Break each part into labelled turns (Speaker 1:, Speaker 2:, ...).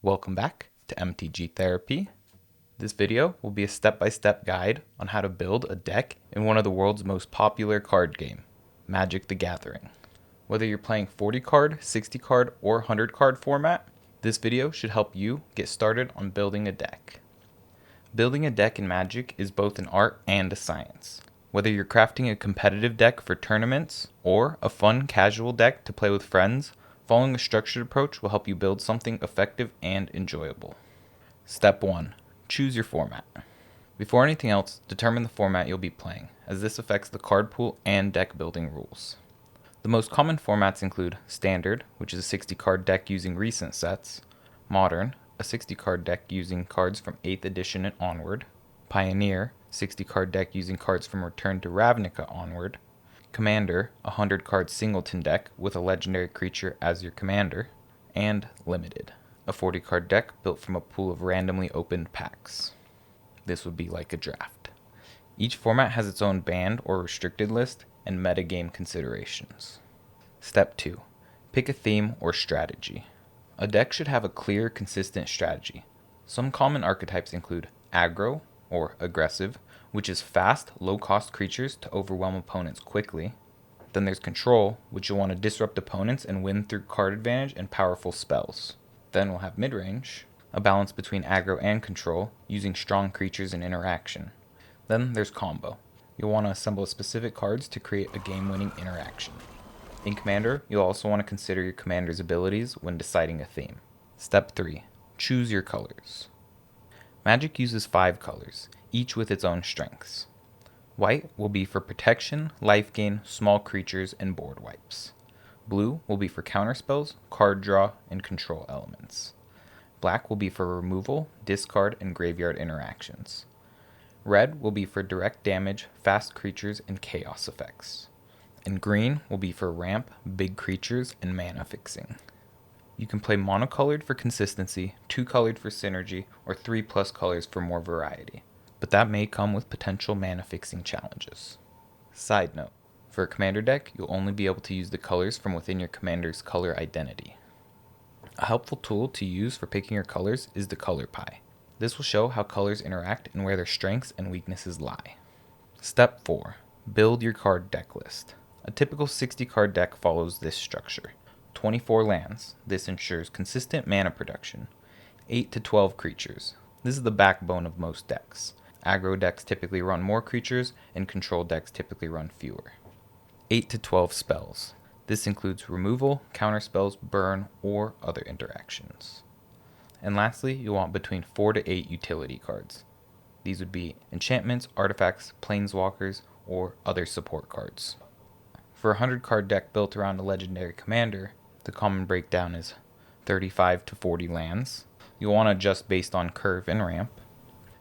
Speaker 1: Welcome back to MTG Therapy. This video will be a step-by-step guide on how to build a deck in one of the world's most popular card game, Magic the Gathering. Whether you're playing 40 card, 60 card, or 100 card format, this video should help you get started on building a deck. Building a deck in Magic is both an art and a science. Whether you're crafting a competitive deck for tournaments or a fun casual deck to play with friends, following a structured approach will help you build something effective and enjoyable. Step 1. Choose your format. Before anything else, determine the format you'll be playing, as this affects the card pool and deck building rules. The most common formats include Standard, which is a 60 card deck using recent sets, Modern, a 60 card deck using cards from 8th edition and onward, Pioneer, 60 card deck using cards from Return to Ravnica onward, Commander, a 100 card singleton deck with a legendary creature as your commander, and Limited, a 40 card deck built from a pool of randomly opened packs. This would be like a draft. Each format has its own banned or restricted list and metagame considerations. Step 2. Pick a theme or strategy. A deck should have a clear, consistent strategy. Some common archetypes include aggro, or aggressive, which is fast, low-cost creatures to overwhelm opponents quickly. Then there's control, which you'll want to disrupt opponents and win through card advantage and powerful spells. Then we'll have mid-range, a balance between aggro and control, using strong creatures and interaction. Then there's combo. You'll want to assemble specific cards to create a game-winning interaction. In Commander, you'll also want to consider your commander's abilities when deciding a theme. Step 3. Choose your colors. Magic uses 5 colors, each with its own strengths. White will be for protection, life gain, small creatures, and board wipes. Blue will be for counterspells, card draw, and control elements. Black will be for removal, discard, and graveyard interactions. Red will be for direct damage, fast creatures, and chaos effects. And green will be for ramp, big creatures, and mana fixing. You can play monocolored for consistency, 2-colored for synergy, or 3+ colors for more variety, but that may come with potential mana fixing challenges. Side note, for a commander deck, you'll only be able to use the colors from within your commander's color identity. A helpful tool to use for picking your colors is the color pie. This will show how colors interact and where their strengths and weaknesses lie. Step 4. Build your card deck list. A typical 60 card deck follows this structure. 24 lands. This ensures consistent mana production. 8 to 12 creatures. This is the backbone of most decks. Aggro decks typically run more creatures, and control decks typically run fewer. 8 to 12 spells. This includes removal, counterspells, burn, or other interactions. And lastly, you'll want between 4 to 8 utility cards. These would be enchantments, artifacts, planeswalkers, or other support cards. For a 100 card deck built around a legendary commander, the common breakdown is 35 to 40 lands. You'll want to adjust based on curve and ramp.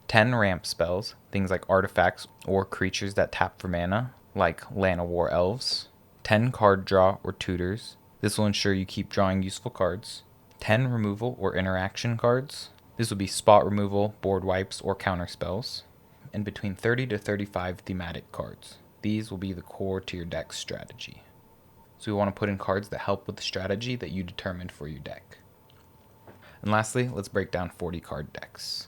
Speaker 1: 10 ramp spells, things like artifacts or creatures that tap for mana, like Lana War Elves. 10 card draw or tutors. This will ensure you keep drawing useful cards. 10 removal or interaction cards. This will be spot removal, board wipes, or counter spells. And between 30 to 35 thematic cards. These will be the core to your deck's strategy. So we want to put in cards that help with the strategy that you determined for your deck. And lastly, let's break down 40 card decks.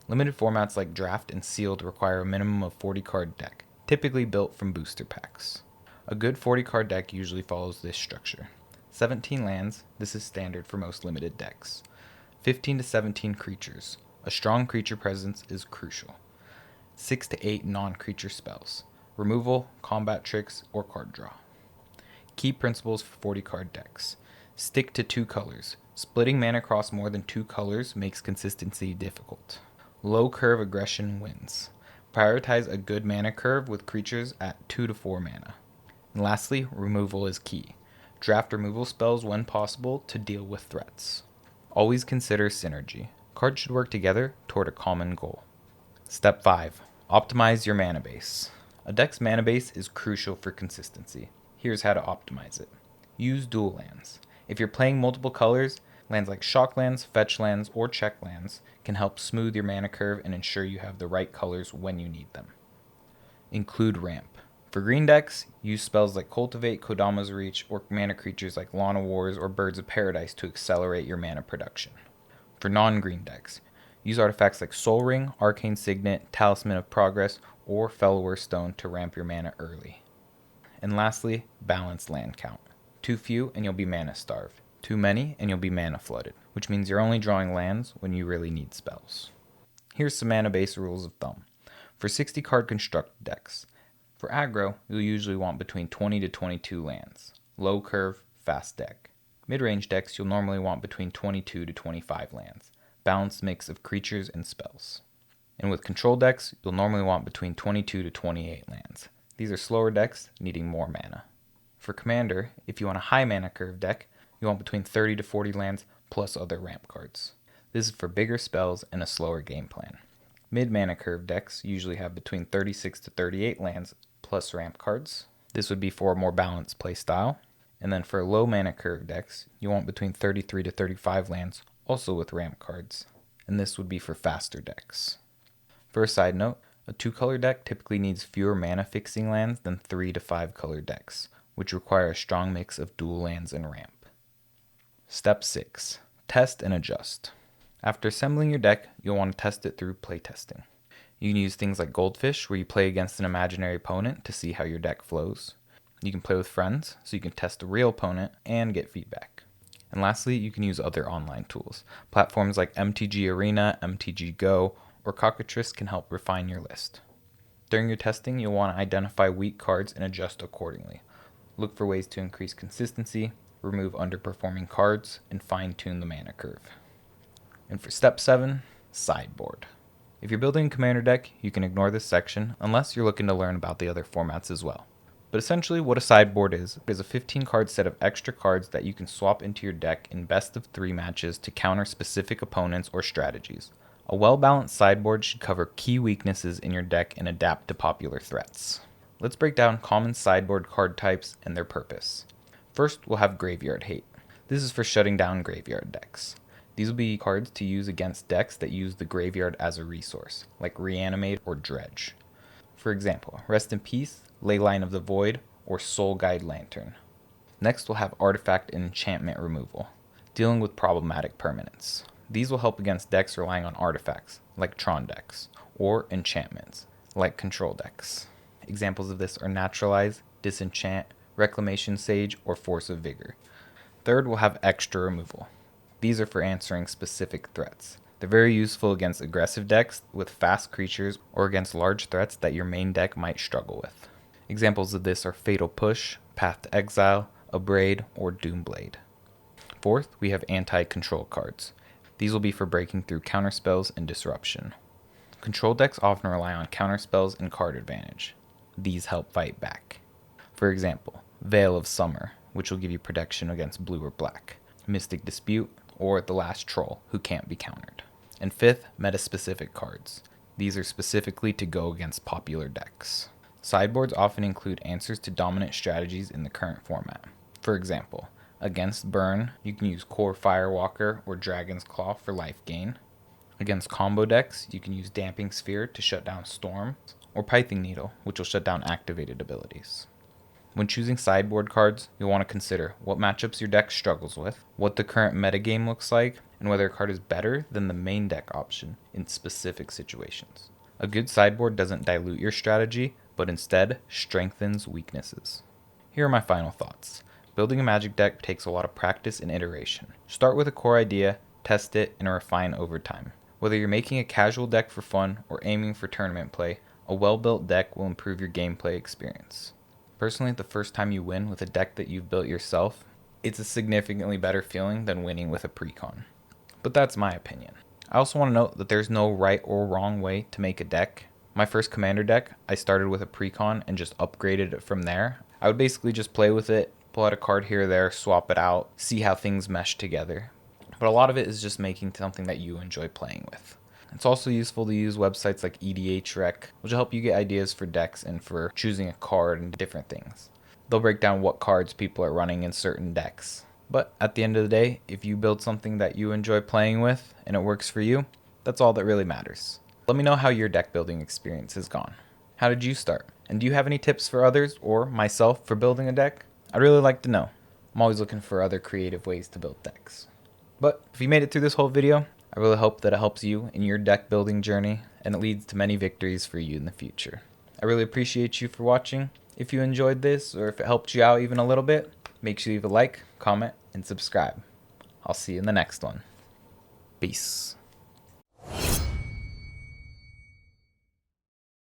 Speaker 1: Limited formats like Draft and Sealed require a minimum of 40 card deck, typically built from booster packs. A good 40 card deck usually follows this structure. 17 lands, this is standard for most limited decks. 15 to 17 creatures. A strong creature presence is crucial. 6 to 8 non-creature spells. Removal, combat tricks, or card draw. Key principles for 40 card decks. Stick to 2 colors. Splitting mana across more than 2 colors makes consistency difficult. Low curve aggression wins. Prioritize a good mana curve with creatures at 2 to 4 mana. And lastly, removal is key. Draft removal spells when possible to deal with threats. Always consider synergy. Cards should work together toward a common goal. Step 5. Optimize your mana base. A deck's mana base is crucial for consistency. Here's how to optimize it. Use dual lands. If you're playing multiple colors, lands like shock lands, fetch lands, or check lands can help smooth your mana curve and ensure you have the right colors when you need them. Include ramp. For green decks, use spells like Cultivate, Kodama's Reach, or mana creatures like Lana Wars or Birds of Paradise to accelerate your mana production. For non-green decks, use artifacts like Soul Ring, Arcane Signet, Talisman of Progress, or Fellwar Stone to ramp your mana early. And lastly, balance land count. Too few and you'll be mana starved. Too many and you'll be mana flooded, which means you're only drawing lands when you really need spells. Here's some mana base rules of thumb. For 60 card construct decks, for aggro, you'll usually want between 20 to 22 lands. Low curve, fast deck. Mid-range decks, you'll normally want between 22 to 25 lands. Balanced mix of creatures and spells. And with control decks, you'll normally want between 22 to 28 lands. These are slower decks needing more mana. For commander, if you want a high mana curve deck, you want between 30 to 40 lands plus other ramp cards. This is for bigger spells and a slower game plan. Mid mana curve decks usually have between 36 to 38 lands plus ramp cards. This would be for a more balanced play style. And then for low mana curve decks, you want between 33 to 35 lands, also with ramp cards. And this would be for faster decks. For a side note, a 2-color deck typically needs fewer mana fixing lands than 3 to 5-color decks, which require a strong mix of dual lands and ramp. Step 6. Test and adjust. After assembling your deck, you'll want to test it through playtesting. You can use things like Goldfish, where you play against an imaginary opponent to see how your deck flows. You can play with friends, so you can test a real opponent and get feedback. And lastly, you can use other online tools. Platforms like MTG Arena, MTG Go, or Cockatrice can help refine your list. During your testing, you'll want to identify weak cards and adjust accordingly. Look for ways to increase consistency, remove underperforming cards, and fine-tune the mana curve. And for step 7, Sideboard. If you're building a commander deck, you can ignore this section unless you're looking to learn about the other formats as well. But essentially what a sideboard is a 15-card set of extra cards that you can swap into your deck in best of 3 matches to counter specific opponents or strategies. A well-balanced sideboard should cover key weaknesses in your deck and adapt to popular threats. Let's break down common sideboard card types and their purpose. First, we'll have Graveyard Hate. This is for shutting down graveyard decks. These will be cards to use against decks that use the graveyard as a resource, like Reanimate or Dredge. For example, Rest in Peace, Leyline of the Void, or Soul Guide Lantern. Next, we'll have Artifact and Enchantment Removal, dealing with problematic permanents. These will help against decks relying on artifacts, like Tron decks, or enchantments, like Control decks. Examples of this are Naturalize, Disenchant, Reclamation Sage, or Force of Vigor. Third, we'll have Extra Removal. These are for answering specific threats. They're very useful against aggressive decks with fast creatures or against large threats that your main deck might struggle with. Examples of this are Fatal Push, Path to Exile, Abrade, or Doomblade. Fourth, we have anti-control cards. These will be for breaking through counterspells and disruption. Control decks often rely on counterspells and card advantage. These help fight back. For example, Veil of Summer, which will give you protection against blue or black, Mystic Dispute, or The Last Troll, who can't be countered. And fifth, meta-specific cards. These are specifically to go against popular decks. Sideboards often include answers to dominant strategies in the current format. For example, against Burn, you can use Core Firewalker or Dragon's Claw for life gain. Against combo decks, you can use Damping Sphere to shut down Storm, or Pithing Needle, which will shut down activated abilities. When choosing sideboard cards, you'll want to consider what matchups your deck struggles with, what the current metagame looks like, and whether a card is better than the main deck option in specific situations. A good sideboard doesn't dilute your strategy, but instead strengthens weaknesses. Here are my final thoughts. Building a Magic deck takes a lot of practice and iteration. Start with a core idea, test it, and refine over time. Whether you're making a casual deck for fun or aiming for tournament play, a well-built deck will improve your gameplay experience. Personally, the first time you win with a deck that you've built yourself, it's a significantly better feeling than winning with a precon. But that's my opinion. I also want to note that there's no right or wrong way to make a deck. My first commander deck, I started with a precon and just upgraded it from there. I would basically just play with it, pull out a card here or there, swap it out, see how things mesh together. But a lot of it is just making something that you enjoy playing with. It's also useful to use websites like EDHREC, which will help you get ideas for decks and for choosing a card and different things. They'll break down what cards people are running in certain decks. But at the end of the day, if you build something that you enjoy playing with and it works for you, that's all that really matters. Let me know how your deck building experience has gone. How did you start? And do you have any tips for others or myself for building a deck? I'd really like to know. I'm always looking for other creative ways to build decks. But if you made it through this whole video, I really hope that it helps you in your deck building journey and it leads to many victories for you in the future. I really appreciate you for watching. If you enjoyed this or if it helped you out even a little bit, make sure you leave a like, comment, and subscribe. I'll see you in the next one. Peace.